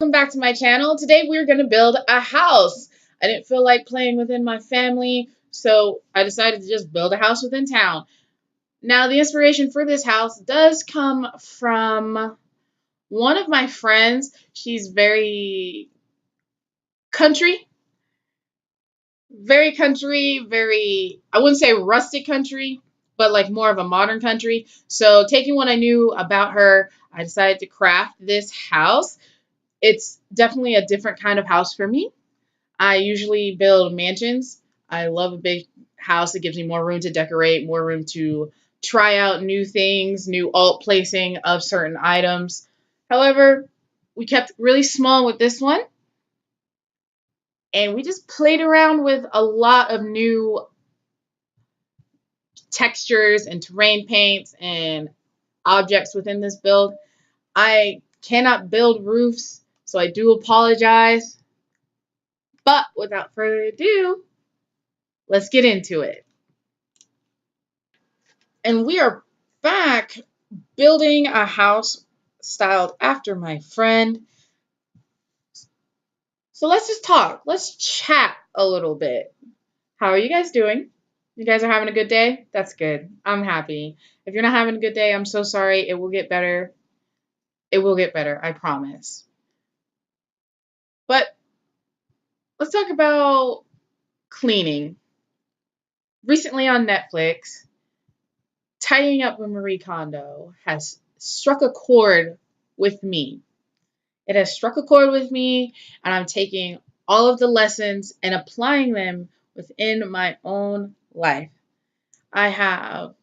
Welcome back to my channel. Today we're going to build a house. I didn't feel like playing within my family, so I decided to just build a house within town. Now, the inspiration for this house does come from one of my friends. She's country, very country, I wouldn't say rustic country, but like more of a modern country. So, taking what I knew about her, I decided to craft this house. It's definitely a different kind of house for me. I usually build mansions. I love a big house. It gives me more room to decorate, more room to try out new things, new alt placing of certain items. However, we kept really small with this one, and we just played around with a lot of new textures and terrain paints and objects within this build. I cannot build roofs, so I do apologize. But without further ado, let's get into it. And we are back building a house styled after my friend. So let's just talk. Let's chat a little bit. How are you guys doing? You guys are having a good day? That's good. I'm happy. If you're not having a good day, I'm so sorry. It will get better. It will get better, I promise. But let's talk about cleaning. Recently on Netflix, Tidying Up with Marie Kondo has struck a chord with me. It has struck a chord with me, and I'm taking all of the lessons and applying them within my own life. I have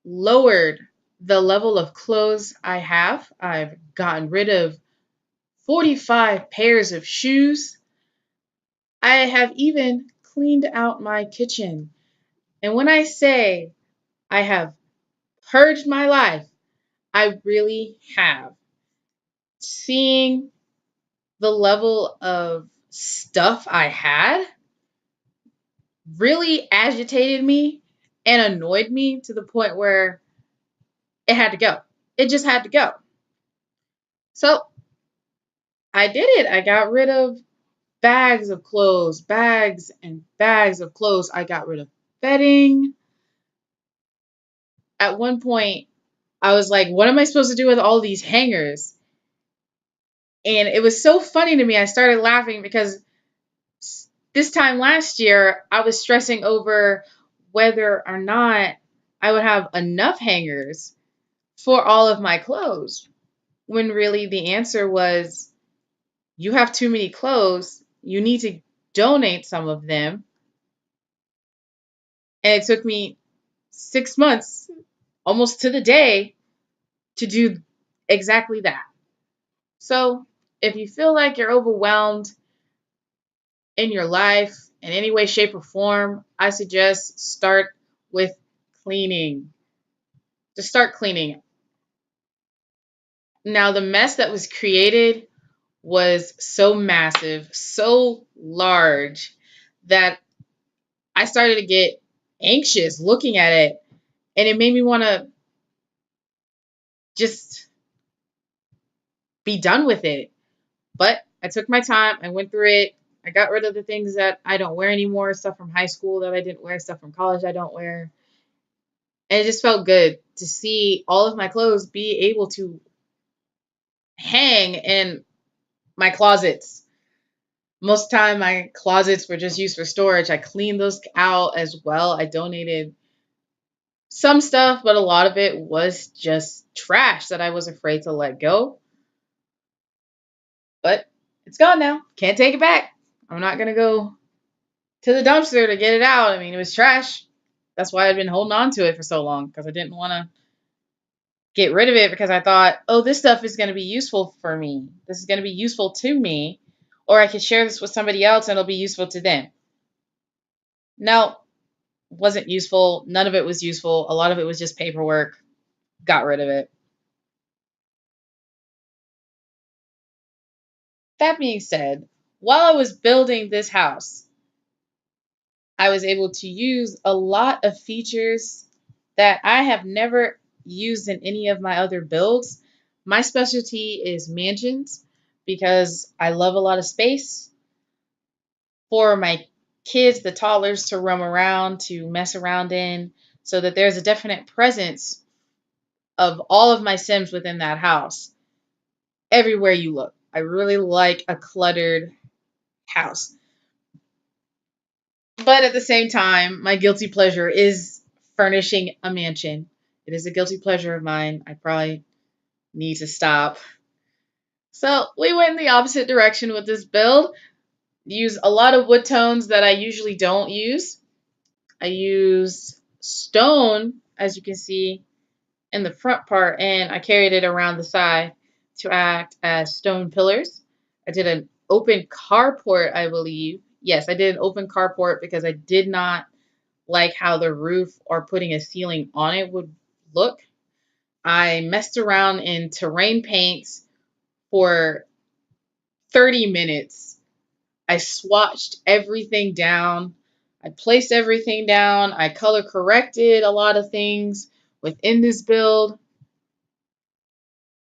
lowered the level of clothes I have. I've gotten rid of 45 pairs of shoes. I have even cleaned out my kitchen. And when I say I have purged my life, I really have. Seeing the level of stuff I had really agitated me and annoyed me to the point where it had to go. It just had to go. So I did it. I got rid of bags of clothes, bags and bags of clothes. I got rid of bedding. At one point, I was like, what am I supposed to do with all these hangers? And it was so funny to me. I started laughing because this time last year, I was stressing over whether or not I would have enough hangers for all of my clothes. When really the answer was, you have too many clothes. You need to donate some of them. And it took me 6 months, almost to the day, to do exactly that. So if you feel like you're overwhelmed in your life in any way, shape, or form, I suggest start with cleaning. Just start cleaning. Now, the mess that was created was so massive, so large, that I started to get anxious looking at it, and it made me want to just be done with it. But I took my time, I went through it. I got rid of the things that I don't wear anymore, stuff from high school that I didn't wear, stuff from college I don't wear. And it just felt good to see all of my clothes be able to hang in my closets. Most of the time, my closets were just used for storage. I cleaned those out as well. I donated some stuff, but a lot of it was just trash that I was afraid to let go. But it's gone now. Can't take it back. I'm not going to go to the dumpster to get it out. I mean, it was trash. That's why I've been holding on to it for so long, because I didn't want to get rid of it, because I thought, oh, this stuff is going to be useful for me. This is going to be useful to me, or I could share this with somebody else and it'll be useful to them. No, wasn't useful. None of it was useful. A lot of it was just paperwork. Got rid of it. That being said, while I was building this house, I was able to use a lot of features that I have never used in any of my other builds. My specialty is mansions because I love a lot of space for my kids, the toddlers, to roam around, to mess around in, so that there's a definite presence of all of my Sims within that house everywhere you look. I really like a cluttered house. But at the same time, my guilty pleasure is furnishing a mansion. It is a guilty pleasure of mine. I probably need to stop. So we went in the opposite direction with this build. Use a lot of wood tones that I usually don't use. I used stone, as you can see, in the front part, and I carried it around the side to act as stone pillars. I did an open carport, I believe. Yes, I did an open carport because I did not like how the roof or putting a ceiling on it would look. I messed around in terrain paints for 30 minutes. I swatched everything down. I placed everything down. I color corrected a lot of things within this build.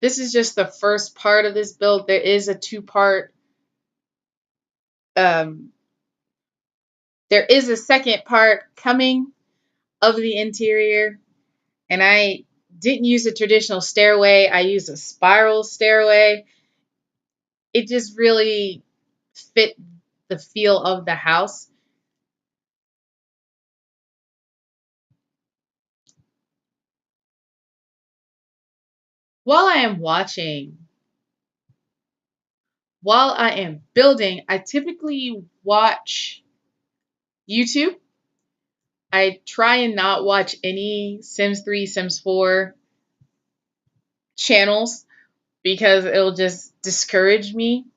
This is just the first part of this build. There is a two-part, um, there is a second part coming of the interior, and I didn't use a traditional stairway. I used a spiral stairway. It just really fit the feel of the house. While I am watching, while I am building, I typically watch YouTube. I try and not watch any Sims 3, Sims 4 channels because it'll just discourage me.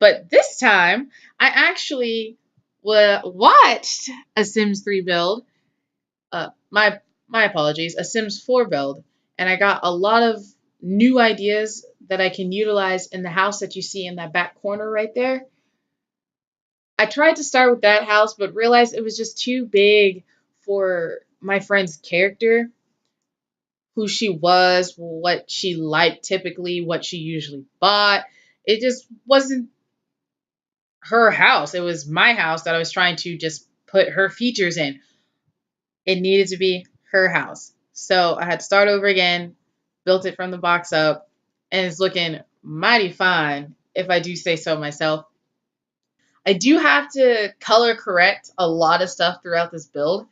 But this time, I actually watched a Sims 3 build. My apologies, a Sims 4 build, and I got a lot of new ideas that I can utilize in the house that you see in that back corner right there. I tried to start with that house, but realized it was just too big for my friend's character, who she was, what she liked typically, what she usually bought. It just wasn't her house. It was my house that I was trying to just put her features in. It needed to be her house. So I had to start over again, built it from the box up, and it's looking mighty fine, if I do say so myself. I do have to color correct a lot of stuff throughout this build,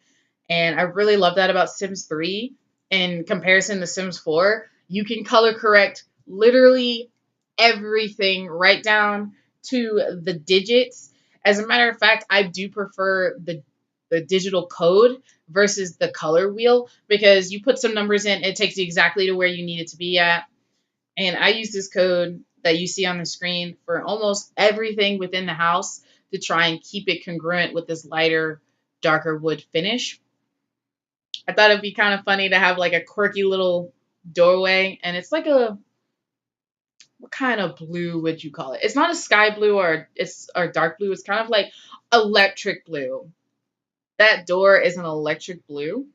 and I really love that about Sims 3 in comparison to Sims 4. You can color correct literally everything right down to the digits. As a matter of fact, I do prefer the digital code versus the color wheel because you put some numbers in, it takes you exactly to where you need it to be at. And I use this code that you see on the screen for almost everything within the house to try and keep it congruent with this lighter, darker wood finish. I thought it'd be kind of funny to have like a quirky little doorway, and it's like a, what kind of blue would you call it? It's not a sky blue or dark blue. It's kind of like electric blue. That door is an electric blue.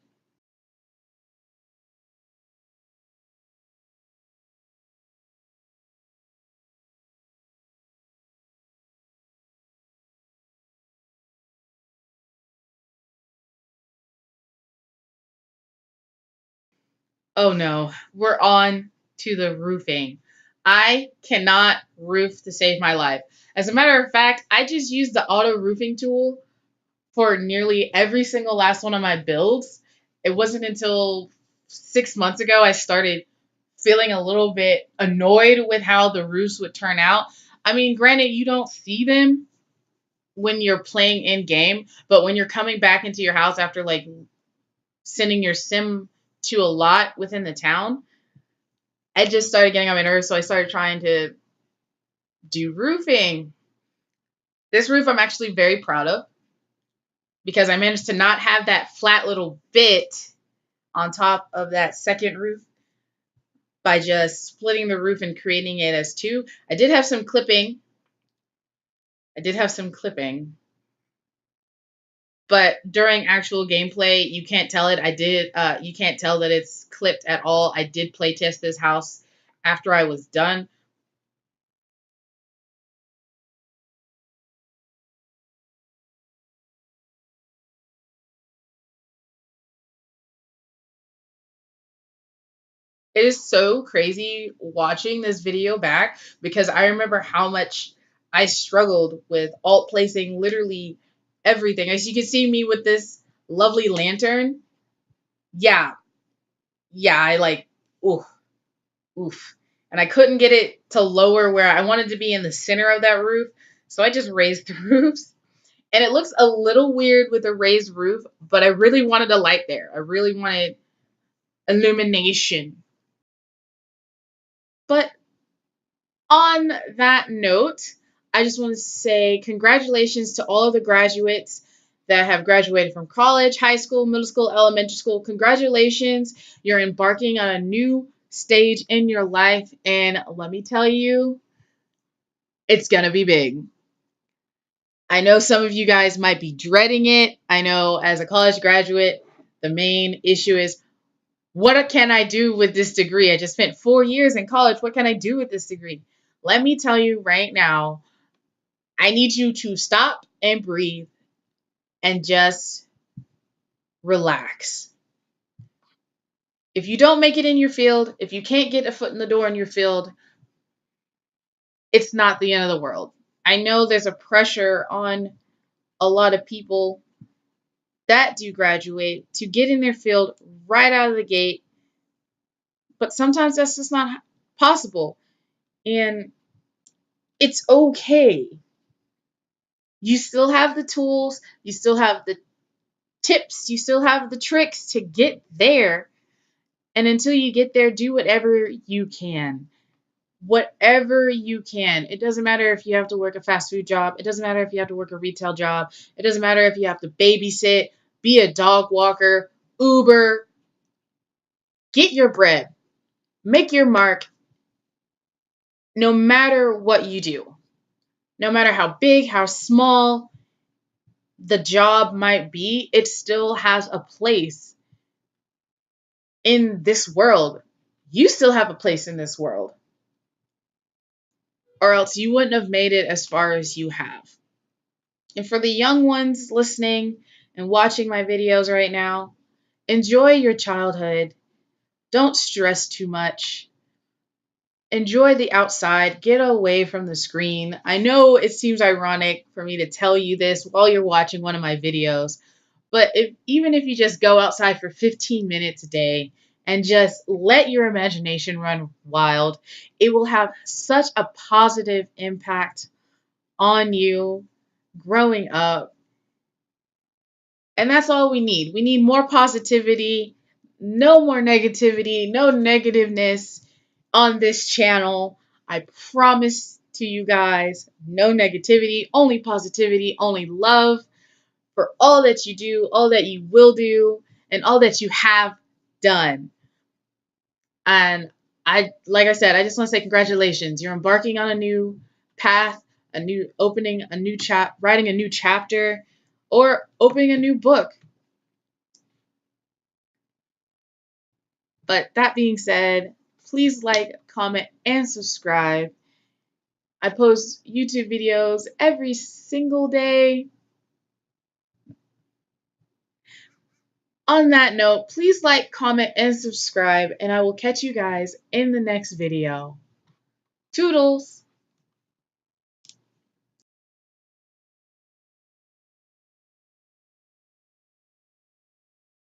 Oh no, we're on to the roofing. I cannot roof to save my life. As a matter of fact, I just used the auto roofing tool for nearly every single last one of my builds. It wasn't until 6 months ago I started feeling a little bit annoyed with how the roofs would turn out. I mean, granted, you don't see them when you're playing in game, but when you're coming back into your house after like sending your sim to a lot within the town, I just started getting on my nerves, so I started trying to do roofing. This roof I'm actually very proud of because I managed to not have that flat little bit on top of that second roof by just splitting the roof and creating it as two. I did have some clipping. I did have some clipping, but during actual gameplay, you can't tell it. You can't tell that it's clipped at all. I did play test this house after I was done. It is so crazy watching this video back because I remember how much I struggled with alt placing literally everything. As you can see me with this lovely lantern. Yeah, yeah, I like, oof, oof. And I couldn't get it to lower where I wanted to be in the center of that roof. So I just raised the roofs. And it looks a little weird with a raised roof, but I really wanted a light there. I really wanted illumination. But on that note, I just want to say congratulations to all of the graduates that have graduated from college, high school, middle school, elementary school. Congratulations. You're embarking on a new stage in your life. And let me tell you, it's going to be big. I know some of you guys might be dreading it. I know as a college graduate, the main issue is what can I do with this degree? I just spent 4 years in college. What can I do with this degree? Let me tell you right now, I need you to stop and breathe and just relax. If you don't make it in your field, if you can't get a foot in the door in your field, it's not the end of the world. I know there's a pressure on a lot of people that do graduate to get in their field right out of the gate, but sometimes that's just not possible. And it's okay. You still have the tools, you still have the tips, you still have the tricks to get there. And until you get there, do whatever you can. Whatever you can. It doesn't matter if you have to work a fast food job. It doesn't matter if you have to work a retail job. It doesn't matter if you have to babysit, be a dog walker, Uber. Get your bread. Make your mark no matter what you do. No matter how big, how small the job might be, it still has a place in this world. You still have a place in this world, or else you wouldn't have made it as far as you have. And for the young ones listening and watching my videos right now, enjoy your childhood. Don't stress too much. Enjoy the outside. Get away from the screen. I know it seems ironic for me to tell you this while you're watching one of my videos, but even if you just go outside for 15 minutes a day and just let your imagination run wild, it will have such a positive impact on you growing up. And that's all we need. We need more positivity, no more negativity, no negativeness on this channel. I promise to you guys, no negativity, only positivity, only love for all that you do, all that you will do, and all that you have done. And like I said, I just want to say congratulations. You're embarking on a new path, a new opening, a new writing a new chapter, or opening a new book. But that being said, please like, comment, and subscribe. I post YouTube videos every single day. On that note, please like, comment, and subscribe, and I will catch you guys in the next video. Toodles!